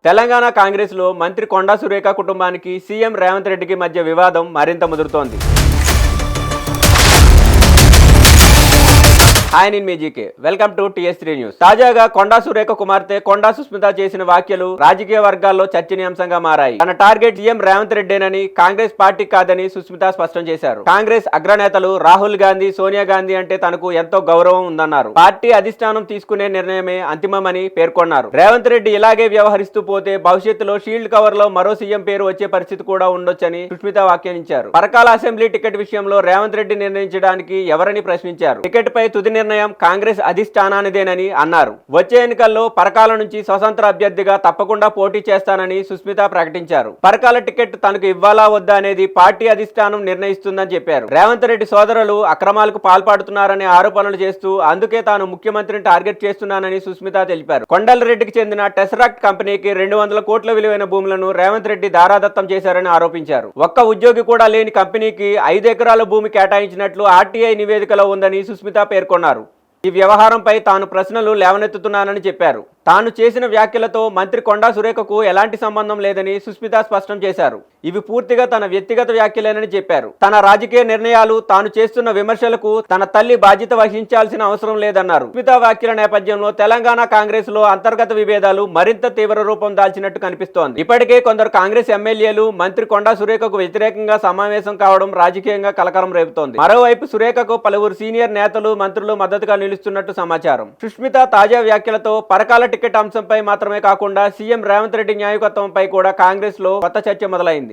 తెలంగాణ కాంగ్రెస్ లో మంత్రి కొండా సురేఖ కుటుంబానికి సీఎం రేవంత్ రెడ్డికి మధ్య వివాదం మరింత ముదురుతోంది. హాయ్ నేను మీ GK, welcome to TS3 news. తాజాగా కొండా సురేఖ కుమార్తె కొండా సుస్మిత చేసిన వ్యాఖ్యలు రాజకీయ వర్గాల్లో చర్చనీయాంశంగా మారాయి. తన టార్గెట్ సీఎం రేవంత్ రెడ్డేనని, కాంగ్రెస్ పార్టీ కాదని సుస్మిత స్పష్టం చేశారు. కాంగ్రెస్ అగ్రనేతలు రాహుల్ గాంధీ, సోనియా గాంధీ అంటే తనకు ఎంతో గౌరవం ఉందన్నారు. పార్టీ అధిష్టానం తీసుకునే నిర్ణయమే అంతిమమని పేర్కొన్నారు. రేవంత్ రెడ్డి ఇలాగే వ్యవహరిస్తూ పోతే భవిష్యత్తులో షీల్డ్ కవర్ లో మరో సీఎం పేరు వచ్చే పరిస్థితి కూడా ఉండొచ్చని సుస్మిత వ్యాఖ్యానించారు. పరకాల అసెంబ్లీ టికెట్ విషయంలో రేవంత్ రెడ్డి నిర్ణయించడానికి ఎవరని ప్రశ్నించారు. టికెట్ పై తుది నిర్ణయం కాంగ్రెస్ అధిష్టానానిదేనని అన్నారు. వచ్చే ఎన్నికల్లో పరకాల నుంచి స్వతంత్ర అభ్యర్థిగా తప్పకుండా పోటీ చేస్తానని సుస్మిత ప్రకటించారు. పరకాల టికెట్ తనకు ఇవ్వాలా వద్దా అనేది పార్టీ అధిష్టానం నిర్ణయిస్తుందని చెప్పారు. రేవంత్ రెడ్డి సోదరులు అక్రమాలకు పాల్పడుతున్నారనే ఆరోపణలు చేస్తూ అందుకే తాను ముఖ్యమంత్రిని టార్గెట్ చేస్తున్నానని సుస్మిత తెలిపారు. కొండలరెడ్డికి చెందిన టెసరాక్ట్ కంపెనీకి 200 కోట్ల విలువైన భూములను రేవంత్ రెడ్డి దారాదత్తం చేశారని ఆరోపించారు. ఒక్క ఉద్యోగి కూడా లేని కంపెనీకి 5 ఎకరాల భూమి కేటాయించినట్లు RTI నివేదికలో ఉందని సుస్మిత పేర్కొన్నారు. ఈ వ్యవహారంపై తాను ప్రశ్నలు లేవనెత్తుతున్నానని చెప్పారు. తాను చేసిన వ్యాఖ్యలతో మంత్రి కొండా సురేఖకు ఎలాంటి సంబంధం లేదని సుస్మిత స్పష్టం చేశారు. ఇవి పూర్తిగా తన వ్యక్తిగత వ్యాఖ్యలేనని చెప్పారు. తన రాజకీయ నిర్ణయాలు, తాను చేస్తున్న విమర్శలకు తన తల్లి బాధ్యత వహించాల్సిన అవసరం లేదన్నారు. సుస్మిత వ్యాఖ్యల నేపథ్యంలో తెలంగాణ కాంగ్రెస్ లో అంతర్గత విభేదాలు మరింత తీవ్ర రూపం దాల్చినట్టు కనిపిస్తోంది. ఇప్పటికే కొందరు కాంగ్రెస్ ఎమ్మెల్యేలు మంత్రి కొండా సురేఖకు వ్యతిరేకంగా సమావేశం కావడం రాజకీయంగా కలకలం రేపుతోంది. మరోవైపు సురేఖకు పలువురు సీనియర్ నేతలు, మంత్రులు మద్దతుగా నిలుస్తున్నట్టు సమాచారం. సుస్మిత తాజా వ్యాఖ్యలతో పరకాల టికెట్ అంశంపై మాత్రమే కాకుండా సీఎం రేవంత్ రెడ్డి న్యాయకత్వంపై కూడా కాంగ్రెస్ లో కొత్త చర్చ మొదలైంది.